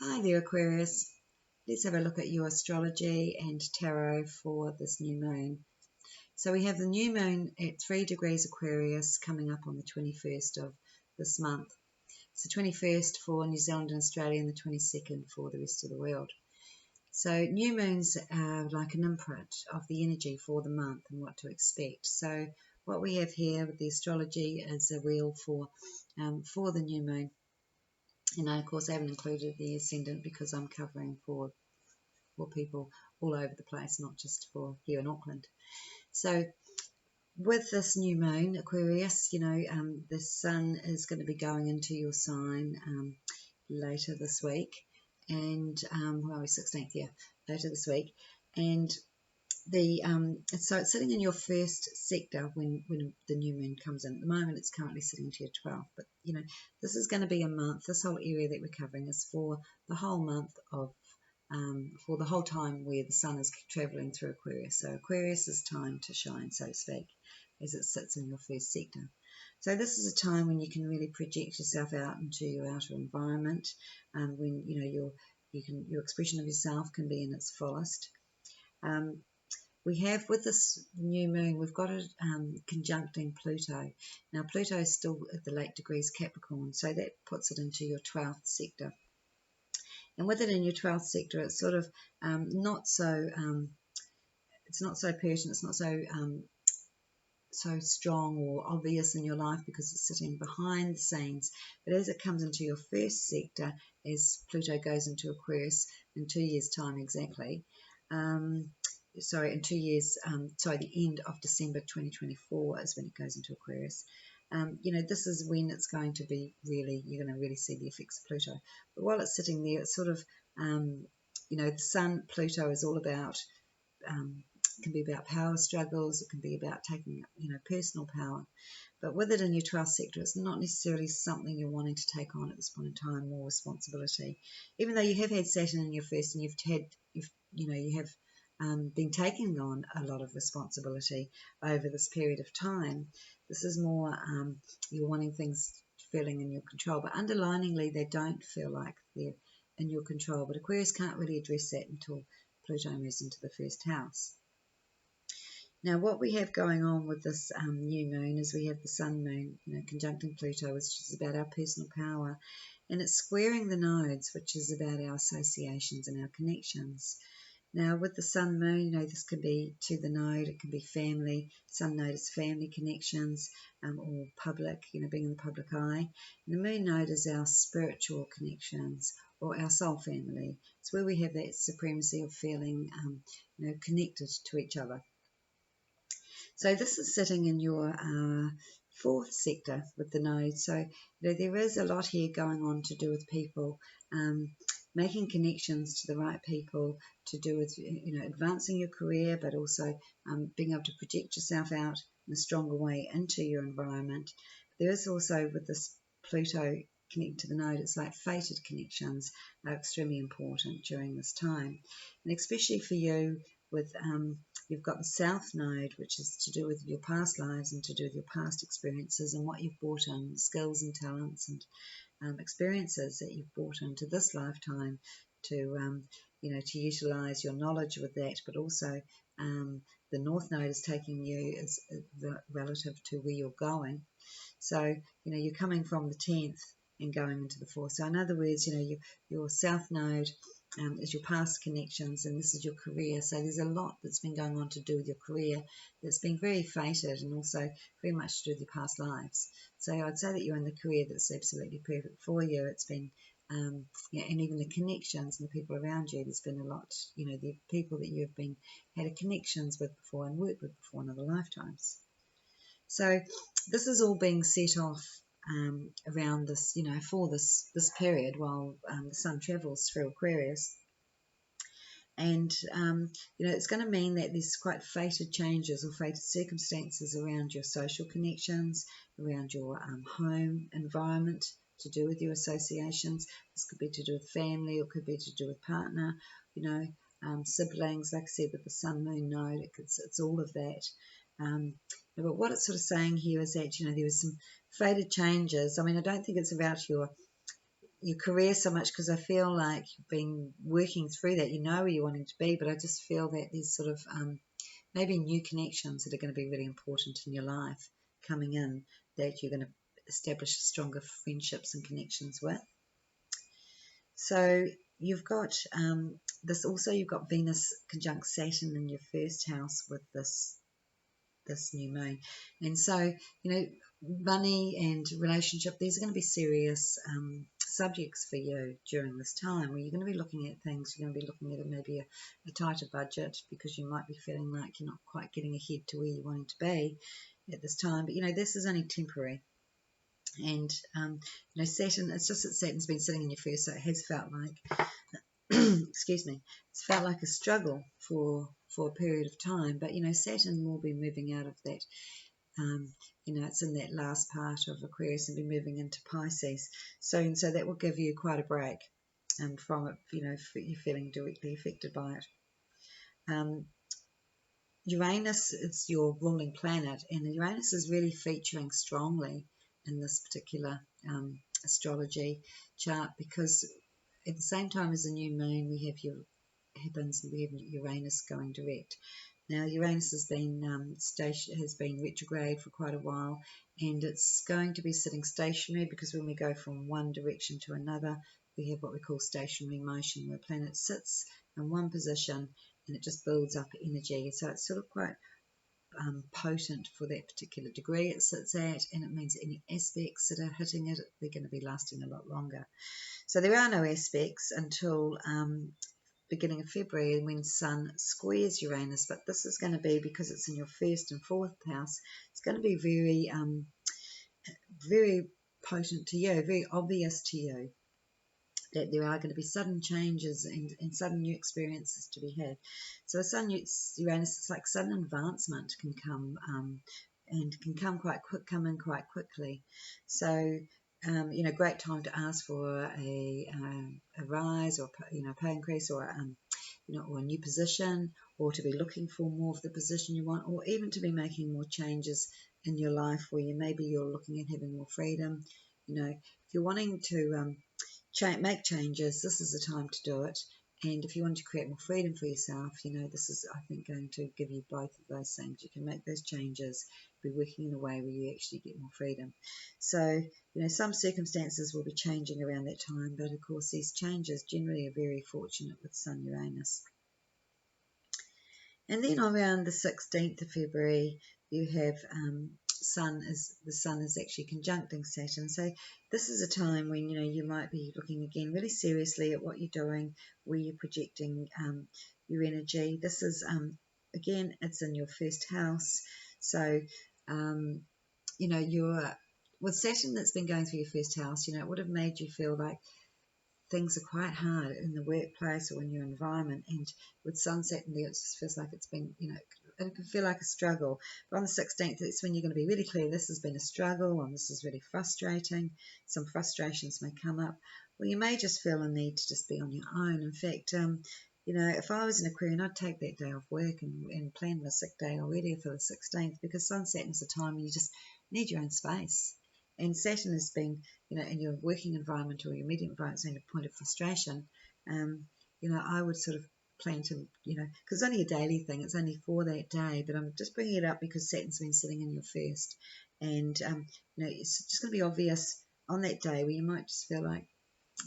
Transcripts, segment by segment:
Hi there, Aquarius. Let's have a look at your astrology and tarot for this new moon. So we have the new moon at 3 degrees Aquarius coming up on the 21st of this month. It's the 21st for New Zealand and Australia and the 22nd for the rest of the world. So new moons are like an imprint of the energy for the month and what to expect. So what we have here with the astrology is a wheel for the new moon. And of course, I haven't included the ascendant because I'm covering for people all over the place, not just for here in Auckland. So with this new moon, Aquarius, the sun is going to be going into your sign later this week. And, 16th, later this week. And so it's sitting in your first sector when the new moon comes in. At the moment, it's currently sitting into your 12th, but this is going to be a month. This whole area that we're covering is for the whole month of for the whole time where the sun is traveling through Aquarius. So Aquarius is time to shine, so to speak, as it sits in your first sector. So this is a time when you can really project yourself out into your outer environment, when your expression of yourself can be in its fullest. We have, with this new moon, we've got it conjuncting Pluto. Now, Pluto is still at the late degrees Capricorn, so that puts it into your 12th sector. And with it in your 12th sector, it's sort of it's not so pertinent, it's not so strong or obvious in your life because it's sitting behind the scenes. But as it comes into your first sector, as Pluto goes into Aquarius in 2 years' time exactly, in 2 years, the end of December 2024 is when it goes into Aquarius. This is when it's going to be you're going to really see the effects of Pluto. But while it's sitting there, it's sort of, the Sun, Pluto is all about, can be about power struggles, it can be about taking, personal power. But with it in your 12th sector, it's not necessarily something you're wanting to take on at this point in time, more responsibility. Even though you have had Saturn in your first and you have been taking on a lot of responsibility over this period of time. This is more you're wanting things feeling in your control, but underliningly they don't feel like they're in your control. But Aquarius can't really address that until Pluto moves into the first house. Now, what we have going on with this new moon is we have the sun moon, conjuncting Pluto, which is about our personal power, and it's squaring the nodes, which is about our associations and our connections. Now, with the sun moon, this can be to the node, it can be family. Sun node is family connections or public, being in the public eye. And the moon node is our spiritual connections or our soul family. It's where we have that supremacy of feeling, connected to each other. So this is sitting in your fourth sector with the node. So there is a lot here going on to do with people making connections to the right people, to do with advancing your career, but also being able to project yourself out in a stronger way into your environment. There is also, with this Pluto connected to the node, it's like fated connections are extremely important during this time, and especially for you with you've got the south node, which is to do with your past lives and to do with your past experiences and what you've brought in, skills and talents and experiences that you've brought into this lifetime to to utilize your knowledge with that. But also the north node is taking you as relative to where you're going. So you're coming from the 10th and going into the 4th. So in other words, your south node is your past connections, and this is your career. So there's a lot that's been going on to do with your career that's been very fated and also very much to do with your past lives. So I'd say that you're in the career that's absolutely perfect for you. It's been, and even the connections and the people around you, there's been a lot, the people that you've had connections with before and worked with before in other lifetimes. So this is all being set off around this, for this period while the sun travels through Aquarius. And, it's going to mean that there's quite fated changes or fated circumstances around your social connections, around your home environment, to do with your associations. This could be to do with family or could be to do with partner, siblings, like I said, with the sun moon node, it's all of that. But what it's sort of saying here is that, there was some fated changes. I mean, I don't think it's about your your career so much, because I feel like you've been working through that. You know where you're wanting to be, but I just feel that there's sort of maybe new connections that are going to be really important in your life coming in, that you're going to establish stronger friendships and connections with. So you've got this also, you've got Venus conjunct Saturn in your first house with this new moon. And so, you know, money and relationship, these are going to be serious subjects for you during this time, where you're going to be looking at things. You're going to be looking at maybe a tighter budget, because you might be feeling like you're not quite getting ahead to where you're wanting to be at this time. But, you know, this is only temporary. And, you know, Saturn, it's just that Saturn's been sitting in your first, so it has felt like, excuse me, it's felt like a struggle for a period of time. But, you know, Saturn will be moving out of that. You know, it's in that last part of Aquarius and be moving into Pisces soon, so that will give you quite a break from it, you know, you're feeling directly affected by it. Uranus is your ruling planet, and Uranus is really featuring strongly in this particular astrology chart, because at the same time as the new moon, we have we have Uranus going direct. Now, Uranus has been retrograde for quite a while, and it's going to be sitting stationary, because when we go from one direction to another, we have what we call stationary motion, where a planet sits in one position and it just builds up energy. So it's sort of quite potent for that particular degree it sits at, and it means any aspects that are hitting it, they're going to be lasting a lot longer. So there are no aspects until beginning of February, when Sun squares Uranus, but this is going to be, because it's in your first and fourth house, it's going to be very, very potent to you, very obvious to you, that there are going to be sudden changes and sudden new experiences to be had. So a Sun Uranus, it's like sudden advancement can come and can come in quite quickly. So you know, great time to ask for a rise, or, you know, pay increase, or you know, or a new position, or to be looking for more of the position you want, or even to be making more changes in your life, where you're looking at having more freedom. You know, if you're wanting to make changes, this is the time to do it. And if you want to create more freedom for yourself, you know, this is, I think, going to give you both of those things. You can make those changes, be working in a way where you actually get more freedom. So, you know, some circumstances will be changing around that time, but of course these changes generally are very fortunate with Sun Uranus. And then around the 16th of February, you have the sun is actually conjuncting Saturn. So this is a time when, you know, you might be looking again really seriously at what you're doing, where you're projecting your energy. This is again, it's in your first house. So you know, with Saturn that's been going through your first house, you know, it would have made you feel like things are quite hard in the workplace or in your environment. And with Sun Saturn there, it just feels like it's been, you know, it can feel like a struggle. But on the 16th, it's when you're going to be really clear, this has been a struggle, and this is really frustrating. Some frustrations may come up. Well, you may just feel a need to just be on your own. In fact, you know, if I was an Aquarian, I'd take that day off work and plan a sick day already for the 16th, because Sun Saturn is a time when you just need your own space. And Saturn has been, you know, in your working environment or your immediate environment, saying a point of frustration. You know, I would sort of plan to, you know, because it's only a daily thing, it's only for that day, but I'm just bringing it up because Saturn's been sitting in your first. And, you know, it's just going to be obvious on that day where you might just feel like,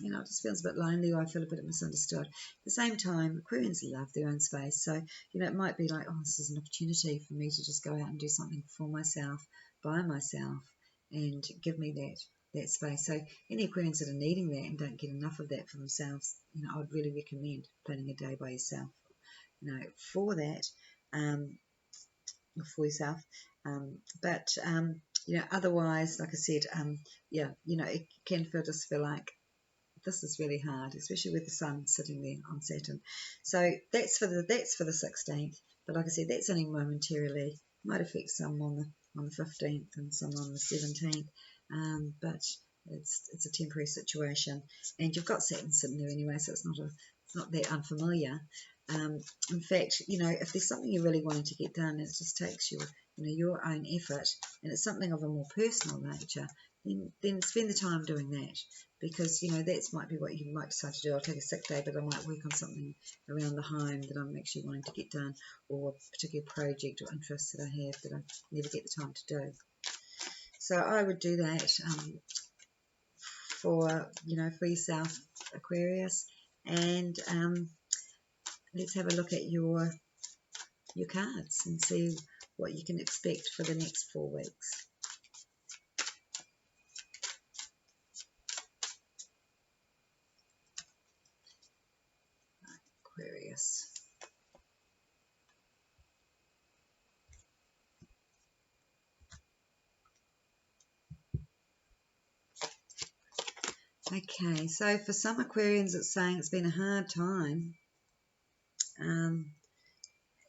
you know, it just feels a bit lonely, or I feel a bit misunderstood. At the same time, Aquarians love their own space. So, you know, it might be like, oh, this is an opportunity for me to just go out and do something for myself, by myself, and give me that space. So any Aquarians that are needing that and don't get enough of that for themselves, you know, I would really recommend planning a day by yourself, you know, for that, for yourself. But you know, otherwise, like I said, yeah, you know, it can just feel like this is really hard, especially with the Sun sitting there on Saturn. So that's for the 16th. But like I said, that's only momentarily. Might affect some on the 15th and some on the 17th. But it's a temporary situation, and you've got Saturn sitting there anyway, so it's not that unfamiliar. In fact, you know, if there's something you're really wanting to get done, it just takes your own effort, and it's something of a more personal nature, then spend the time doing that, because that might be what you might decide to do. I'll take a sick day, but I might work on something around the home that I'm actually wanting to get done, or a particular project or interest that I have that I never get the time to do. So I would do that for yourself, Aquarius. And let's have a look at your cards and see what you can expect for the next 4 weeks. Aquarius. Okay, so for some Aquarians, it's saying it's been a hard time.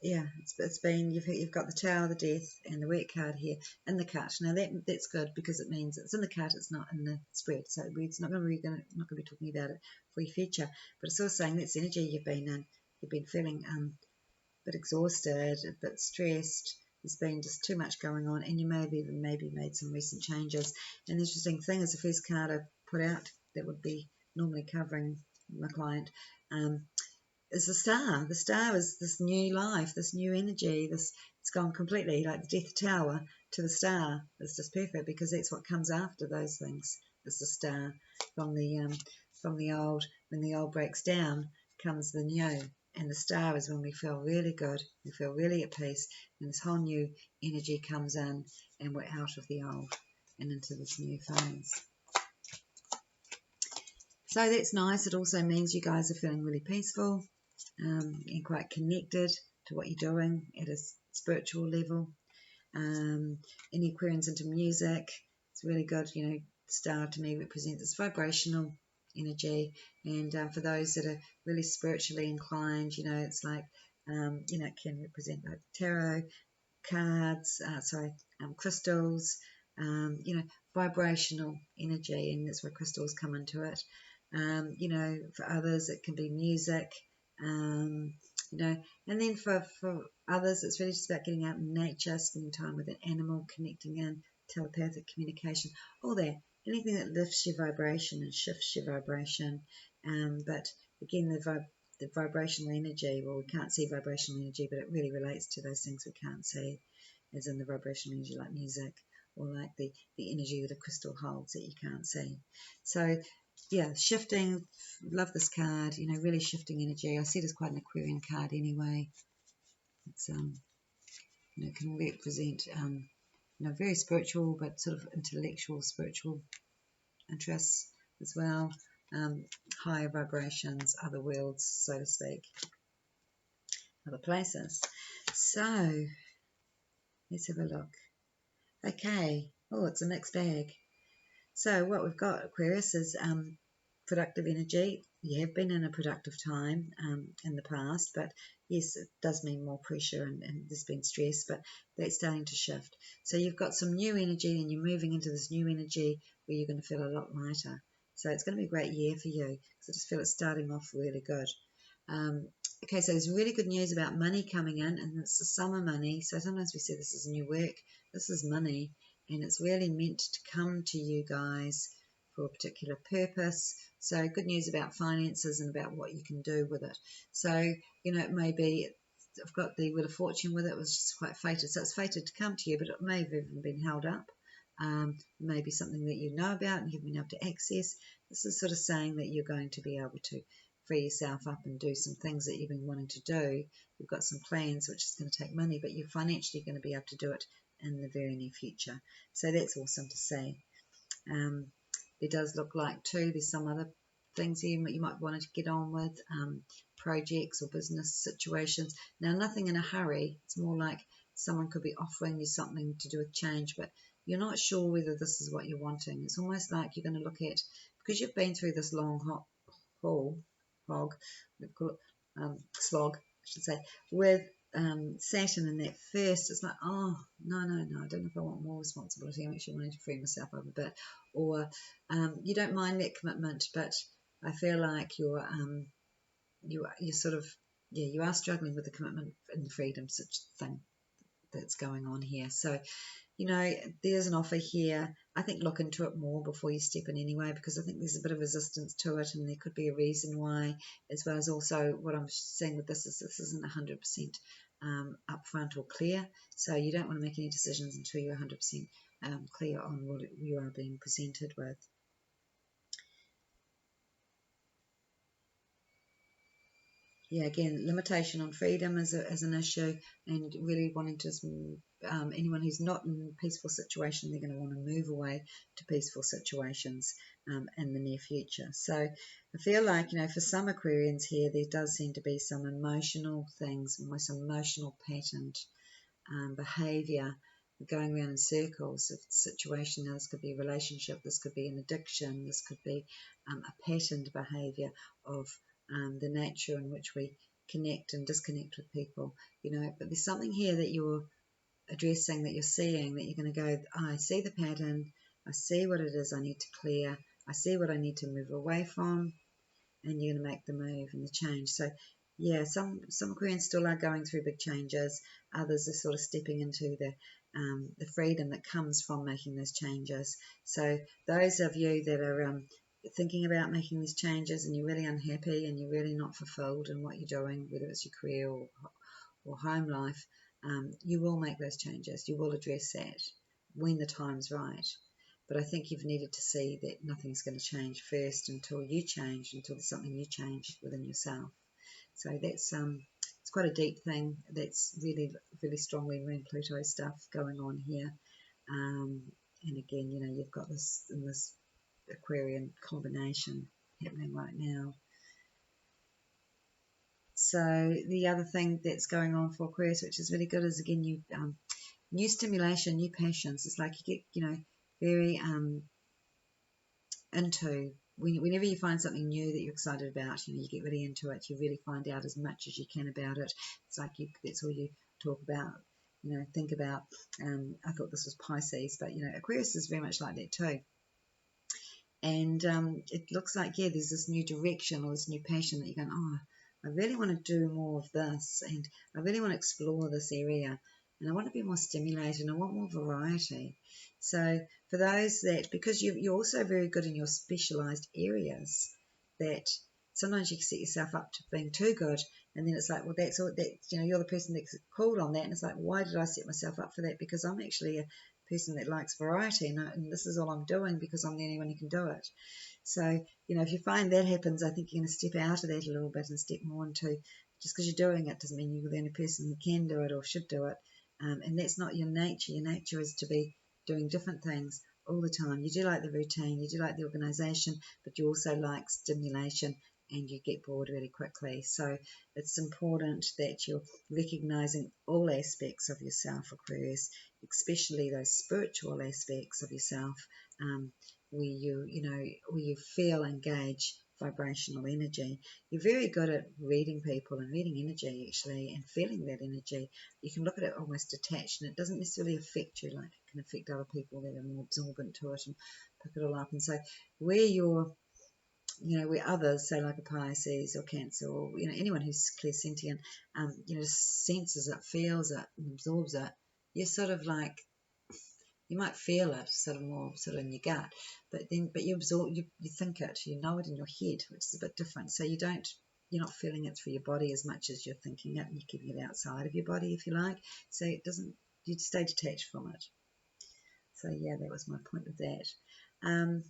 Yeah, it's been, you've got the Tower, the Death, and the Wet card here in the cut. Now that's good, because it means it's in the cut, it's not in the spread, so it's not going to be talking about it for your future. But it's also saying that's energy you've been in. You've been feeling a bit exhausted, a bit stressed. There's been just too much going on, and you may have even made some recent changes. And the interesting thing is, the first card I put out that would be normally covering my client is the Star. The Star is this new life, this new energy. It's gone completely, like the Death Tower to the Star. It's just perfect, because that's what comes after those things. It's the Star. From the old, when the old breaks down, comes the new. And the Star is when we feel really good, we feel really at peace, and this whole new energy comes in, and we're out of the old and into this new phase. So that's nice. It also means you guys are feeling really peaceful and quite connected to what you're doing at a spiritual level. Any Aquarians into music, it's really good. Star to me represents this vibrational energy, and for those that are really spiritually inclined, it's like it can represent like tarot cards, crystals, vibrational energy, and that's where crystals come into it. For others it can be music, and then for others it's really just about getting out in nature, spending time with an animal, connecting in, telepathic communication, all that, anything that lifts your vibration and shifts your vibration. But again, the vibrational energy, well, we can't see vibrational energy, but it really relates to those things we can't see, as in the vibrational energy like music, or like the energy that a crystal holds that you can't see. So yeah, shifting, love this card, really shifting energy. I see it as quite an Aquarian card anyway. It's can represent very spiritual, but sort of intellectual, spiritual interests as well. Higher vibrations, other worlds, so to speak, other places. So let's have a look. Okay. Oh, it's a mixed bag. So what we've got, Aquarius, is productive energy. You have been in a productive time in the past, but yes, it does mean more pressure and there's been stress, but that's starting to shift. So you've got some new energy, and you're moving into this new energy where you're going to feel a lot lighter. So it's going to be a great year for you, because I just feel it's starting off really good. Okay, so there's really good news about money coming in, and it's the summer money. So sometimes we say this is new work. This is money, and it's really meant to come to you guys for a particular purpose. So good news about finances and about what you can do with it. So, it may be, I've got the Wheel of Fortune with it. It was just quite fated. So it's fated to come to you, but it may have even been held up. Maybe something that you know about and you've been able to access. This is sort of saying that you're going to be able to free yourself up and do some things that you've been wanting to do. You've got some plans, which is going to take money, but you're financially going to be able to do it in the very near future. So that's awesome to see. It does look like too there's some other things here you might want to get on with, projects or business situations. Now, nothing in a hurry. It's more like someone could be offering you something to do with change, but you're not sure whether this is what you're wanting. It's almost like you're going to look at, because you've been through this long slog, I should say, with Saturn in that first. It's like, oh, no, I don't know if I want more responsibility. I'm actually wanting to free myself up a bit. Or you don't mind that commitment, but I feel like you're sort of, you are struggling with the commitment and the freedom such thing that's going on here. So, you know, there's an offer here. I think look into it more before you step in anyway, because I think there's a bit of resistance to it, and there could be a reason why, as well as also what I'm saying with this is this isn't 100% upfront or clear. So you don't want to make any decisions until you're 100% clear on what you are being presented with. Yeah, again, limitation on freedom is an issue, and really wanting to, anyone who's not in a peaceful situation, they're going to want to move away to peaceful situations in the near future. So I feel like, you know, for some Aquarians here, there does seem to be some emotional things, some emotional patterned behavior going around in circles of the situation. Now, this could be a relationship, this could be an addiction, this could be a patterned behavior of the nature in which we connect and disconnect with people, you know. But there's something here that you're addressing, that you're seeing, that you're going to go, oh, I see the pattern, I see what it is I need to clear, I see what I need to move away from, and you're going to make the move and the change. So yeah, some Aquarians still are going through big changes. Others are sort of stepping into the freedom that comes from making those changes. So those of you that are thinking about making these changes, and you're really unhappy and you're really not fulfilled in what you're doing, whether it's your career or home life, you will make those changes. You will address that when the time's right. But I think you've needed to see that nothing's going to change first until you change, until there's something you change within yourself. So that's it's quite a deep thing. That's really, really strongly Moon Pluto stuff going on here. And again, you know, you've got this in this Aquarian combination happening right now. So the other thing that's going on for Aquarius, which is really good, is again new stimulation, new passions. It's like you get, you know, very into whenever you find something new that you're excited about, you know, you get really into it. You really find out as much as you can about it. It's like that's all you talk about, you know, think about. I thought this was Pisces, but you know, Aquarius is very much like that too. And it looks like, yeah, there's this new direction or this new passion that you're going, oh, I really want to do more of this, and I really want to explore this area, and I want to be more stimulated, and I want more variety. So for those that, because you're also very good in your specialized areas, that sometimes you can set yourself up to being too good, and then it's like, well, that's all that, you know, you're the person that's called on that, and it's like, why did I set myself up for that? Because I'm actually a person that likes variety, and this is all I'm doing because I'm the only one who can do it. So, you know, if you find that happens, I think you're going to step out of that a little bit and step more into, just because you're doing it doesn't mean you're the only person who can do it or should do it. And that's not your nature. Your nature is to be doing different things all the time. You do like the routine, you do like the organisation, but you also like stimulation, and you get bored really quickly. So it's important that you're recognising all aspects of yourself, Aquarius, especially those spiritual aspects of yourself, where you feel engage vibrational energy. You're very good at reading people and reading energy, actually, and feeling that energy. You can look at it almost detached, and it doesn't necessarily affect you like it can affect other people that are more absorbent to it and pick it all up. And so where you're, you know, where others, say like a Pisces or Cancer, or, you know, anyone who's clairsentient, you know, senses it, feels it, and absorbs it, you're sort of like, you might feel it sort of more sort of in your gut, but you absorb, you think it, you know it in your head, which is a bit different. So you're not feeling it through your body as much as you're thinking it, and you're keeping it outside of your body, if you like. So it doesn't, you'd stay detached from it. So yeah, that was my point with that.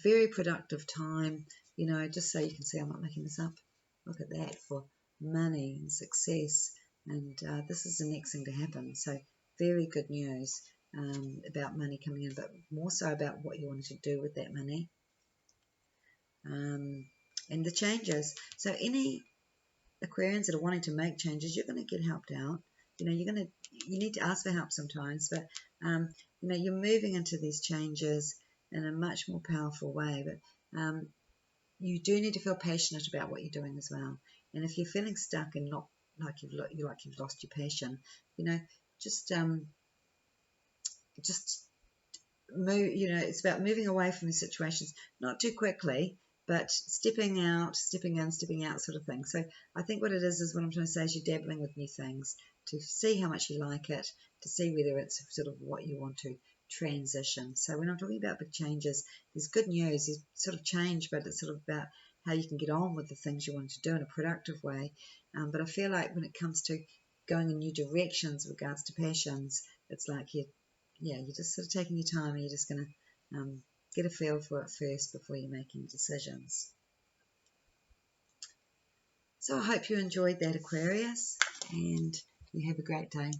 Very productive time, you know, just so you can see I'm not making this up. Look at that, for money and success, and this is the next thing to happen. So very good news about money coming in, but more so about what you want to do with that money, and the changes. So any Aquarians that are wanting to make changes, you're going to get helped out. You know, you need to ask for help sometimes, but you know, you're moving into these changes in a much more powerful way. But you do need to feel passionate about what you're doing as well. And if you're feeling stuck and not like you've lost your passion, you know, just move. You know, it's about moving away from these situations, not too quickly, but stepping out, stepping in, stepping out, sort of thing. So I think what it is what I'm trying to say is you're dabbling with new things to see how much you like it, to see whether it's sort of what you want to transition. So when I'm talking about big changes, there's good news, there's sort of change, but it's sort of about how you can get on with the things you want to do in a productive way. But I feel like when it comes to going in new directions with regards to passions, it's like you're just sort of taking your time and you're just going to get a feel for it first before you're making decisions. So I hope you enjoyed that, Aquarius, and you have a great day.